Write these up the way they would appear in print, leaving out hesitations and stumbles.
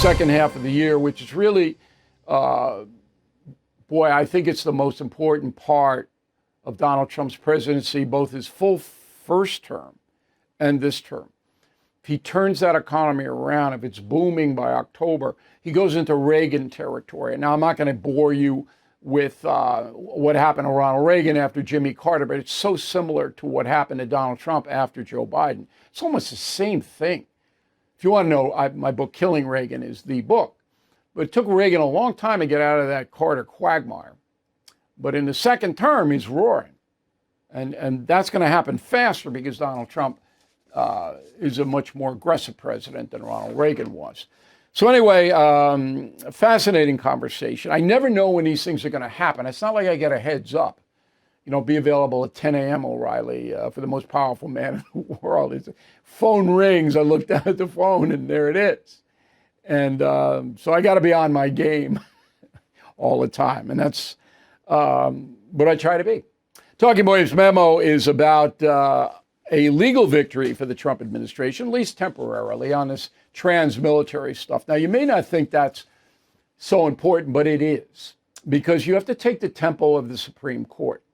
second half of the year, which is really, boy, I think it's the most important part of Donald Trump's presidency, both his full first term and this term. If he turns that economy around, if it's booming by October, he goes into Reagan territory. Now, I'm not going to bore you with what happened to Ronald Reagan after Jimmy Carter, but it's so similar to what happened to Donald Trump after Joe Biden. It's almost the same thing. If you want to know, my book, Killing Reagan, is the book. But it took Reagan a long time to get out of that Carter quagmire. But in the second term, he's roaring. And that's going to happen faster because Donald Trump is a much more aggressive president than Ronald Reagan was. So anyway, fascinating conversation. I never know when these things are going to happen. It's not like I get a heads up. You know, be available at 10 a.m. O'Reilly for the most powerful man in the world. His phone rings. I look down at the phone and there it is. And so I got to be on my game all the time. And that's what I try to be. Talking Points memo is about a legal victory for the Trump administration, at least temporarily, on this trans-military stuff. Now, you may not think that's so important, but it is, because you have to take the tempo of the Supreme Court.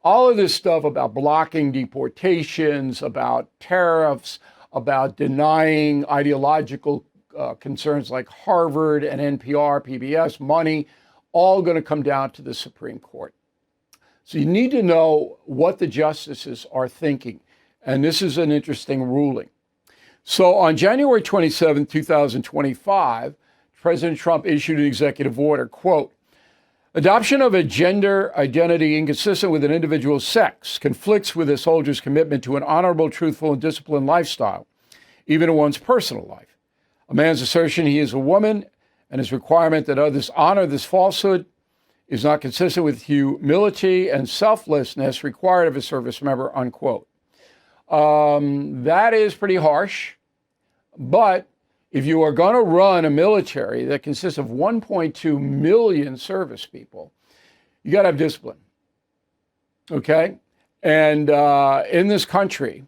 All of this stuff about blocking deportations, about tariffs, about denying ideological concerns like Harvard and NPR, PBS, money, all going to come down to the Supreme Court. So you need to know what the justices are thinking. And this is an interesting ruling. So on January 27, 2025, President Trump issued an executive order, quote, adoption of a gender identity inconsistent with an individual's sex conflicts with a soldier's commitment to an honorable, truthful, and disciplined lifestyle, even in one's personal life. A man's assertion he is a woman and his requirement that others honor this falsehood is not consistent with humility and selflessness required of a service member, unquote. That is pretty harsh, but if you are going to run a military that consists of 1.2 million service people, you got to have discipline, okay? And in this country,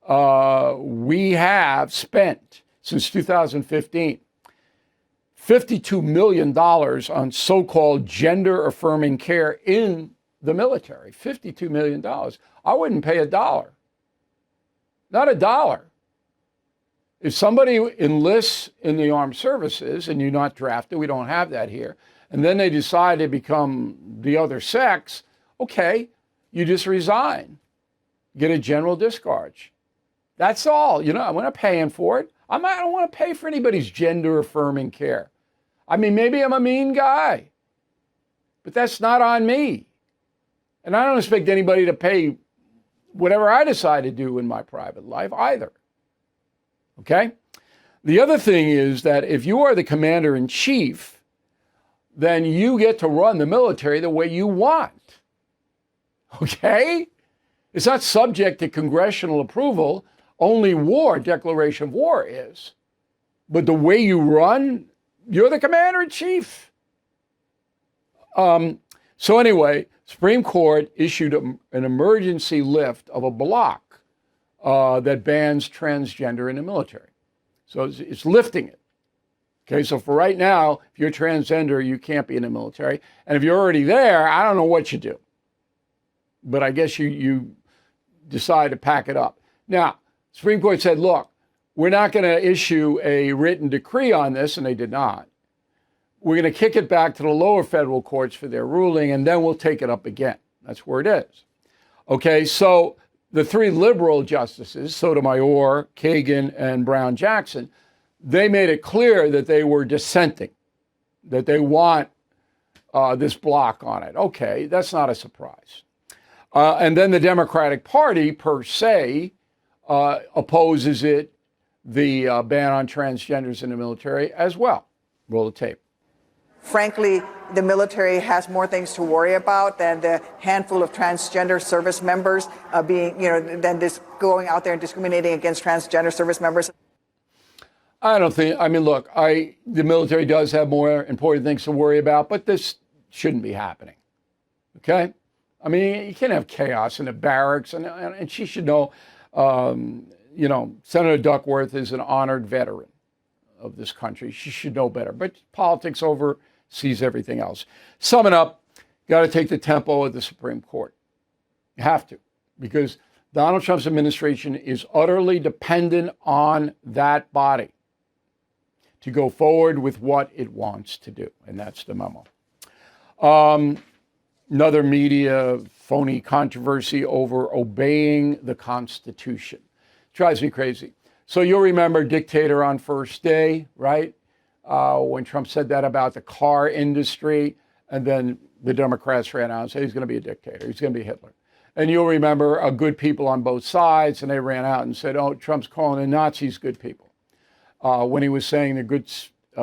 we have spent, since 2015, $52 million on so-called gender-affirming care in the military. $52 million. I wouldn't pay $1. Not $1. If somebody enlists in the armed services and you're not drafted, we don't have that here, and then they decide to become the other sex, okay, you just resign. Get a general discharge. That's all. You know, we're not paying for it. I don't want to pay for anybody's gender-affirming care. I mean, maybe I'm a mean guy, but that's not on me. And I don't expect anybody to pay whatever I decide to do in my private life either. Okay? The other thing is that if you are the commander in chief, then you get to run the military the way you want. Okay? It's not subject to congressional approval. Only war, declaration of war is. But the way you run, you're the commander in chief. So anyway, Supreme Court issued an emergency lift of a block that bans transgender in the military. So it's lifting it. Okay, so for right now, if you're transgender, you can't be in the military. And if you're already there, I don't know what you do. But I guess you decide to pack it up. Now, Supreme Court said, look, we're not going to issue a written decree on this, and they did not. We're going to kick it back to the lower federal courts for their ruling, and then we'll take it up again. That's where it is. Okay, so the three liberal justices, Sotomayor, Kagan, and Brown-Jackson, they made it clear that they were dissenting, that they want this block on it. Okay, that's not a surprise. And then the Democratic Party, per se, opposes it, the ban on transgenders in the military as well. Roll the tape. Frankly, the military has more things to worry about than the handful of transgender service members than this going out there and discriminating against transgender service members. I don't think, I mean, look, the military does have more important things to worry about, but this shouldn't be happening. Okay? I mean, you can't have chaos in the barracks, and she should know, Senator Duckworth is an honored veteran. of this country. She should know better. But politics oversees everything else. Summing up, got to take the tempo of the Supreme Court. You have to, because Donald Trump's administration is utterly dependent on that body to go forward with what it wants to do. And that's the memo. Another media phony controversy over obeying the Constitution. Drives me crazy. So you'll remember dictator on first day, right? When Trump said that about the car industry, and then the Democrats ran out and said he's going to be a dictator. He's going to be Hitler. And you'll remember good people on both sides, and they ran out and said, oh, Trump's calling the Nazis good people. When he was saying the good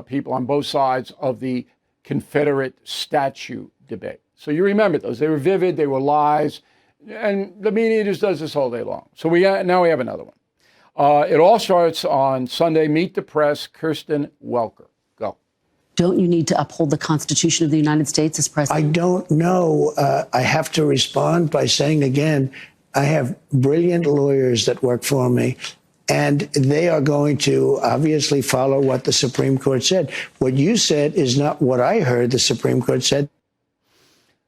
people on both sides of the Confederate statue debate. So you remember those. They were vivid, they were lies, and the media just does this all day long. So now we have another one. It all starts on Sunday. Meet the Press, Kirsten Welker. Go. Don't you need to uphold the Constitution of the United States as president? I don't know. I have to respond by saying again, I have brilliant lawyers that work for me, and they are going to obviously follow what the Supreme Court said. What you said is not what I heard the Supreme Court said.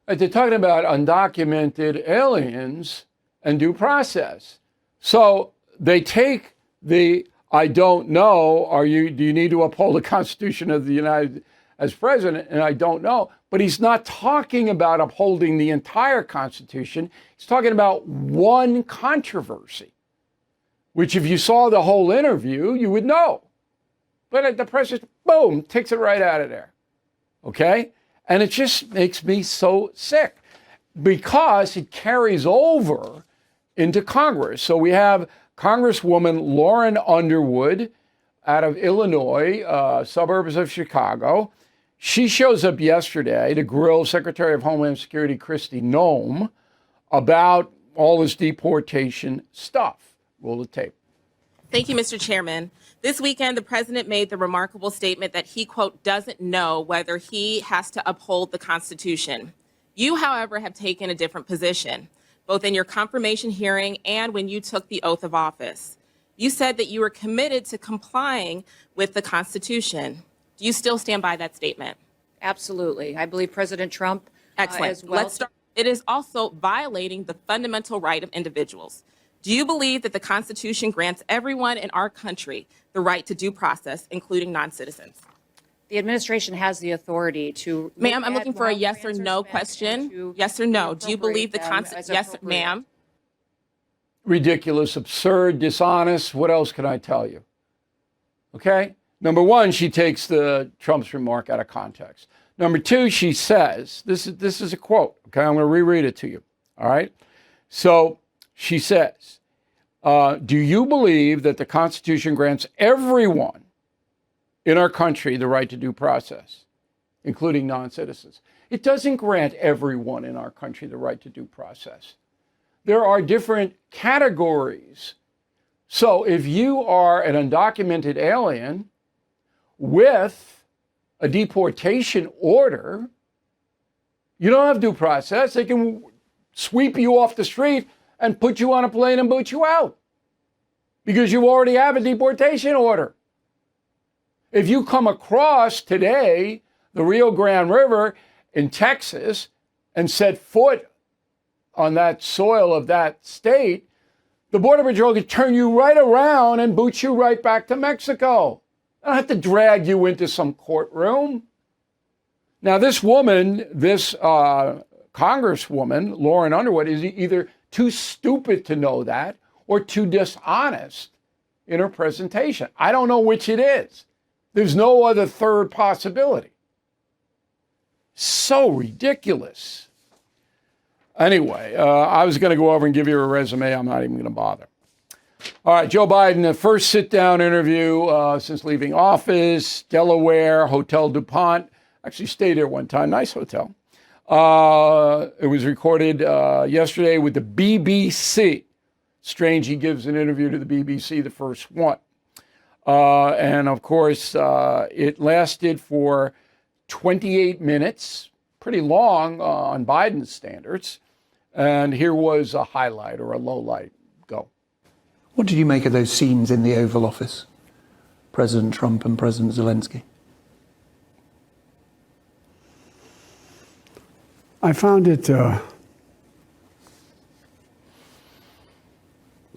They're talking about undocumented aliens and due process. So they take the I don't know, do you need to uphold the Constitution of the United as president? And I don't know. But he's not talking about upholding the entire Constitution. He's talking about one controversy, which if you saw the whole interview, you would know. But the president, boom, takes it right out of there. Okay? And it just makes me so sick because it carries over into Congress. So we have Congresswoman Lauren Underwood out of Illinois, suburbs of Chicago. She shows up yesterday to grill Secretary of Homeland Security Kristi Noem about all this deportation stuff. Roll the tape. Thank you, Mr. Chairman. This weekend, the president made the remarkable statement that he, quote, doesn't know whether he has to uphold the Constitution. You, however, have taken a different position, both in your confirmation hearing and when you took the oath of office. You said that you were committed to complying with the Constitution. Do you still stand by that statement? Absolutely. I believe President Trump Excellent. as well. Let's start. It is also violating the fundamental right of individuals. Do you believe that the Constitution grants everyone in our country the right to due process, including non-citizens? The administration has the authority to. Ma'am, I'm looking for a yes or no question. Yes or no. Do you believe the Constitution? Yes, ma'am. Ridiculous, absurd, dishonest. What else can I tell you? Okay? Number one, she takes the Trump's remark out of context. Number two, she says, this is a quote. Okay, I'm going to reread it to you. All right? So she says, do you believe that the Constitution grants everyone in our country the right to due process, including non-citizens? It doesn't grant everyone in our country the right to due process. There are different categories. So if you are an undocumented alien with a deportation order, you don't have due process. They can sweep you off the street and put you on a plane and boot you out because you already have a deportation order. If you come across today the Rio Grande River in Texas and set foot on that soil of that state, the Border Patrol could turn you right around and boot you right back to Mexico. They don't have to drag you into some courtroom. Now, this woman, this Congresswoman, Lauren Underwood, is either too stupid to know that or too dishonest in her presentation. I don't know which it is. There's no other third possibility. So ridiculous. Anyway, I was going to go over and give you a resume. I'm not even going to bother. All right, Joe Biden, the first sit-down interview since leaving office, Delaware, Hotel DuPont. Actually stayed there one time. Nice hotel. It was recorded yesterday with the BBC. Strange he gives an interview to the BBC, the first one. And, of course, it lasted for 28 minutes, pretty long on Biden's standards. And here was a highlight or a low light. Go. What did you make of those scenes in the Oval Office? President Trump and President Zelensky? I found it sort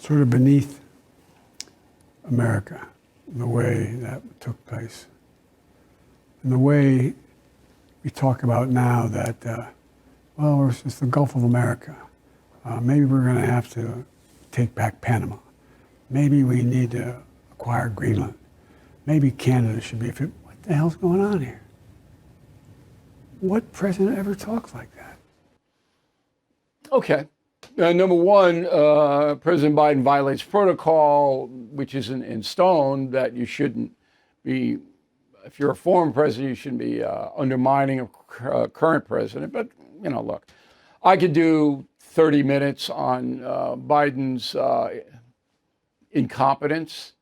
of beneath America, the way that took place. And the way we talk about now that, well, it's the Gulf of America. Maybe we're going to have to take back Panama. Maybe we need to acquire Greenland. Maybe Canada should be. What the hell's going on here? What president ever talks like that? Okay. Number one, President Biden violates protocol, which isn't in stone, that you shouldn't be, if you're a former president, you shouldn't be undermining a current president. But, look, I could do 30 minutes on Biden's incompetence,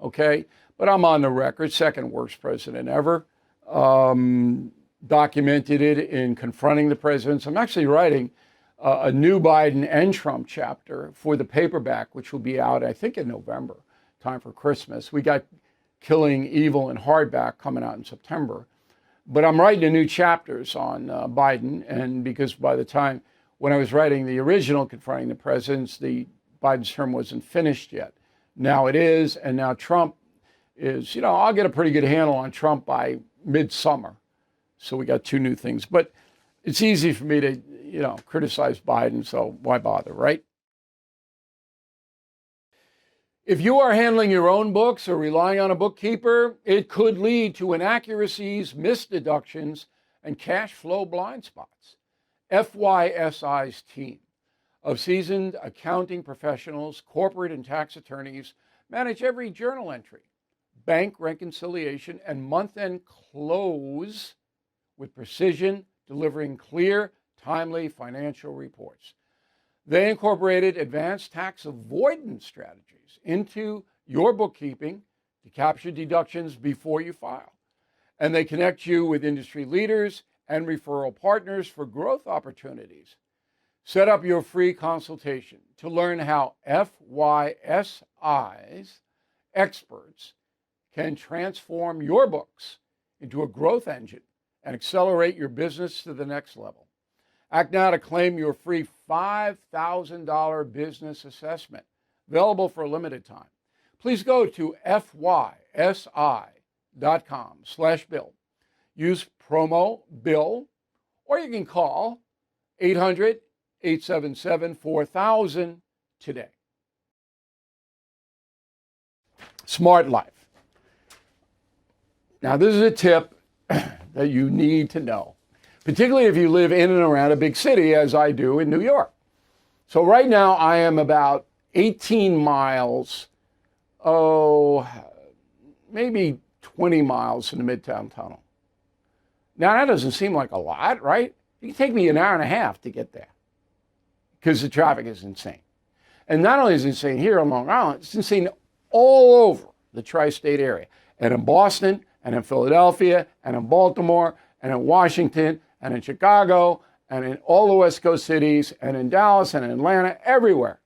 okay? But I'm on the record, second worst president ever. Documented it in Confronting the Presidents. I'm actually writing a new Biden and Trump chapter for the paperback, which will be out, I think, in November, time for Christmas. We got Killing Evil in hardback coming out in September. But I'm writing the new chapters on Biden, and because by the time when I was writing the original Confronting the Presidents, the Biden's term wasn't finished yet. Now it is, and now Trump is, I'll get a pretty good handle on Trump by midsummer. So we got two new things. But it's easy for me to, criticize Biden, so why bother, right? If you are handling your own books or relying on a bookkeeper, it could lead to inaccuracies, missed deductions, and cash flow blind spots. FYSI's team of seasoned accounting professionals, corporate and tax attorneys manage every journal entry, bank reconciliation, and month-end close with precision, delivering clear, timely financial reports. They incorporated advanced tax avoidance strategies into your bookkeeping to capture deductions before you file. And they connect you with industry leaders and referral partners for growth opportunities. Set up your free consultation to learn how FYSI's experts can transform your books into a growth engine and accelerate your business to the next level. Act now to claim your free $5,000 business assessment, available for a limited time. Please go to fysi.com/bill. Use promo BILL, or you can call 800-877-4000 today. Smart Life. Now, this is a tip that you need to know, particularly if you live in and around a big city, as I do in New York. So right now, I am about 18 miles, maybe 20 miles from the Midtown Tunnel. Now, that doesn't seem like a lot, right? It can take me an hour and a half to get there because the traffic is insane. And not only is it insane here on Long Island, it's insane all over the tri-state area, and in Boston, and in Philadelphia, and in Baltimore, and in Washington, and in Chicago, and in all the West Coast cities, and in Dallas, and in Atlanta, everywhere.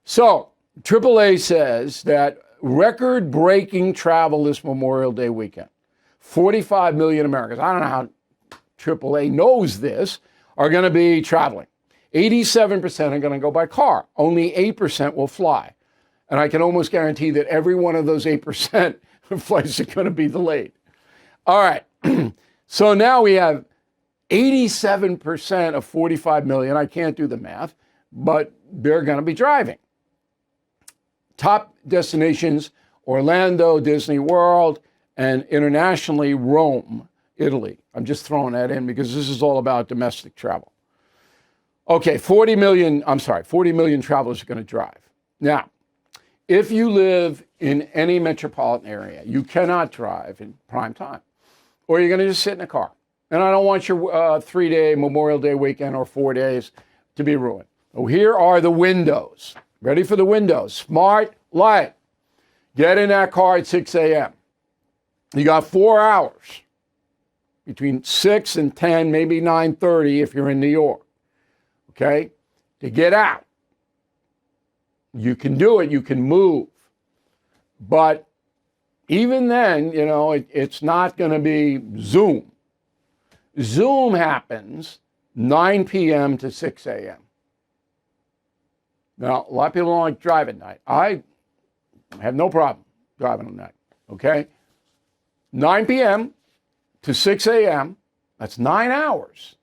So, AAA says that record-breaking travel this Memorial Day weekend. 45 million Americans, I don't know how AAA knows this, are going to be traveling. 87% are going to go by car. Only 8% will fly. And I can almost guarantee that every one of those 8% flights are going to be delayed. All right. So now we have 87% of 45 million. I can't do the math, but they're going to be driving. Top destinations: Orlando, Disney World, and internationally, Rome, Italy. I'm just throwing that in because this is all about domestic travel. Okay, 40 million travelers are going to drive. Now, if you live in any metropolitan area, you cannot drive in prime time, or you're going to just sit in a car. And I don't want your 3-day Memorial Day weekend or 4 days to be ruined. So here are the windows. Ready for the windows? Smart Light. Get in that car at 6 a.m. You got 4 hours between 6 and 10, maybe 9:30 if you're in New York, okay, to get out. You can do it. You can move. But Even then, it's not going to be Zoom. Zoom happens 9 p.m. to 6 a.m. Now, a lot of people don't like driving at night. I have no problem driving at night, okay? 9 p.m. to 6 a.m., that's 9 hours.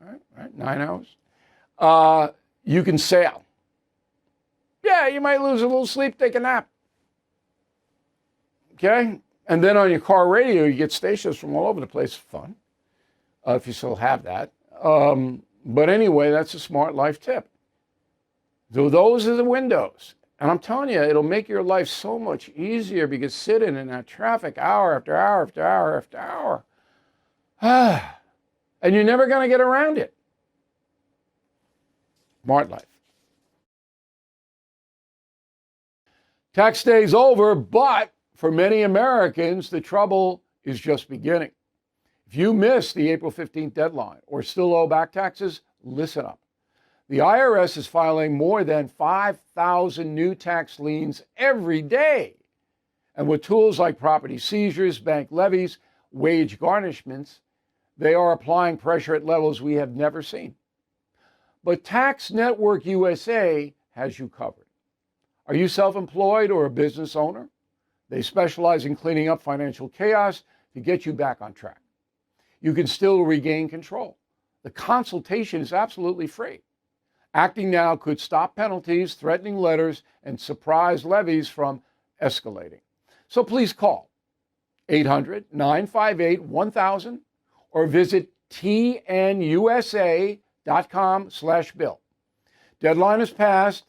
All right, 9 hours. You can sail. Yeah, you might lose a little sleep, take a nap. Okay? And then on your car radio, you get stations from all over the place. Fun, if you still have that. But anyway, that's a smart life tip. So those are the windows. And I'm telling you, it'll make your life so much easier because sitting in that traffic hour after hour after hour after hour, and you're never going to get around it. Smart life. Tax day's over, but for many Americans, the trouble is just beginning. If you missed the April 15th deadline or still owe back taxes, listen up. The IRS is filing more than 5,000 new tax liens every day. And with tools like property seizures, bank levies, wage garnishments, they are applying pressure at levels we have never seen. But Tax Network USA has you covered. Are you self-employed or a business owner? They specialize in cleaning up financial chaos to get you back on track. You can still regain control. The consultation is absolutely free. Acting now could stop penalties, threatening letters, and surprise levies from escalating. So please call 800-958-1000 or visit tnusa.com/bill. Deadline is passed.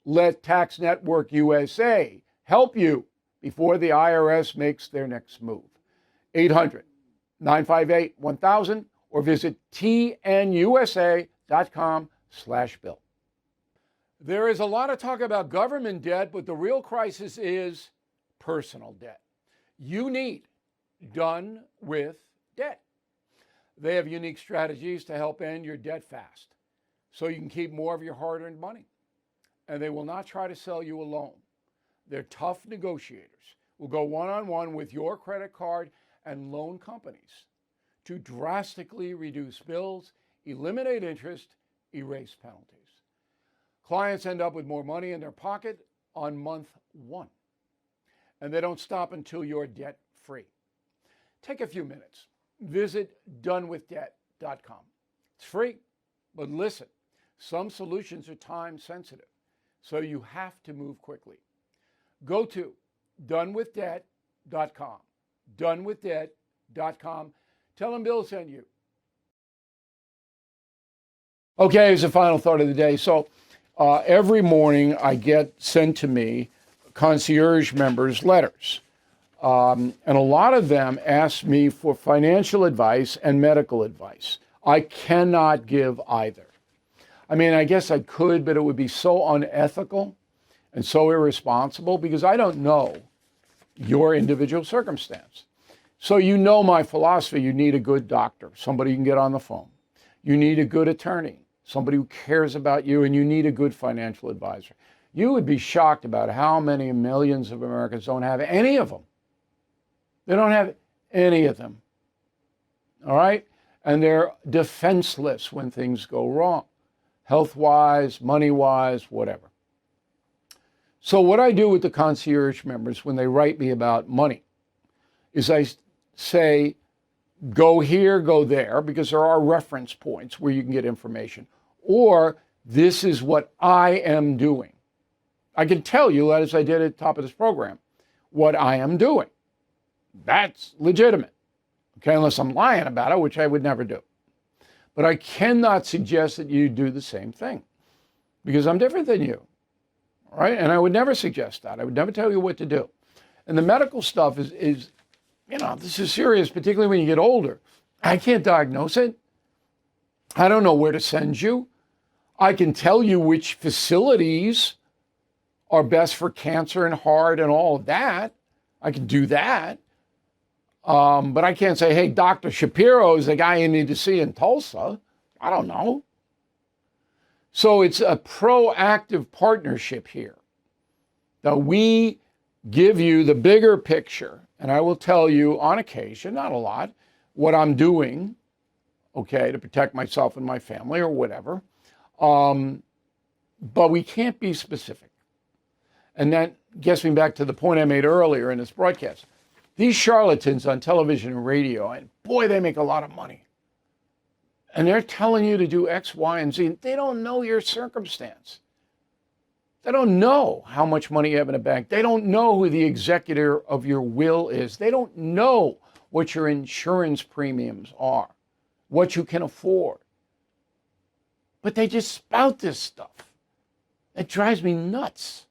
Let Tax Network USA help you before the IRS makes their next move. 800-958-1000 or visit tnusa.com/bill. There is a lot of talk about government debt, but the real crisis is personal debt. You need Done with Debt. They have unique strategies to help end your debt fast so you can keep more of your hard-earned money. And they will not try to sell you a loan. They're tough negotiators who will go one-on-one with your credit card and loan companies to drastically reduce bills, eliminate interest, erase penalties. Clients end up with more money in their pocket on month one. And they don't stop until you're debt-free. Take a few minutes. Visit donewithdebt.com. It's free, but listen, some solutions are time sensitive, so you have to move quickly. Go to donewithdebt.com. Donewithdebt.com. Tell them Bill sent you. Okay, here's the final thought of the day. So every morning I get sent to me concierge members' letters. And a lot of them ask me for financial advice and medical advice. I cannot give either. I mean, I guess I could, but it would be so unethical and so irresponsible because I don't know your individual circumstance. So you know my philosophy. You need a good doctor, somebody you can get on the phone. You need a good attorney, somebody who cares about you, and you need a good financial advisor. You would be shocked about how many millions of Americans don't have any of them. They don't have any of them. All right? And they're defenseless when things go wrong, health-wise, money-wise, whatever. So what I do with the concierge members when they write me about money is I say, go here, go there, because there are reference points where you can get information. Or this is what I am doing. I can tell you, as I did at the top of this program, what I am doing. That's legitimate. Okay, unless I'm lying about it, which I would never do. But I cannot suggest that you do the same thing because I'm different than you. All right? And I would never suggest that. I would never tell you what to do. And the medical stuff is this is serious, particularly when you get older. I can't diagnose it. I don't know where to send you. I can tell you which facilities are best for cancer and heart and all of that. I can do that. But I can't say, hey, Dr. Shapiro is the guy you need to see in Tulsa. I don't know. So it's a proactive partnership here. That we give you the bigger picture. And I will tell you on occasion, not a lot, what I'm doing, okay, to protect myself and my family or whatever. But we can't be specific. And that gets me back to the point I made earlier in this broadcast. These charlatans on television and radio, and boy, they make a lot of money. And they're telling you to do X, Y, and Z. They don't know your circumstance. They don't know how much money you have in a bank. They don't know who the executor of your will is. They don't know what your insurance premiums are, what you can afford. But they just spout this stuff. It drives me nuts.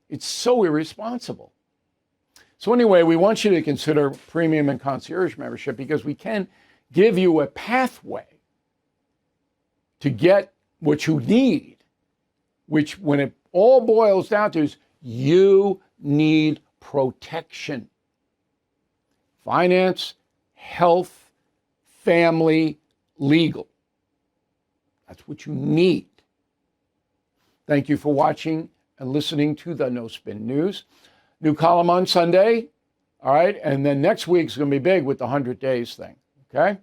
It's so irresponsible. So anyway, we want you to consider premium and concierge membership because we can give you a pathway to get what you need, which when it all boils down to is you need protection. Finance, health, family, legal. That's what you need. Thank you for watching and listening to the No Spin News. New column on Sunday, all right? And then next week's going to be big with the 100 days thing, okay?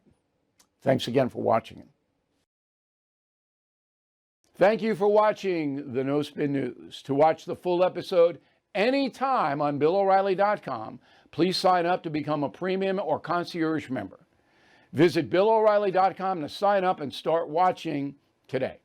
Thanks again for watching. Thank you for watching the No Spin News. To watch the full episode anytime on BillO'Reilly.com, please sign up to become a premium or concierge member. Visit BillO'Reilly.com to sign up and start watching today.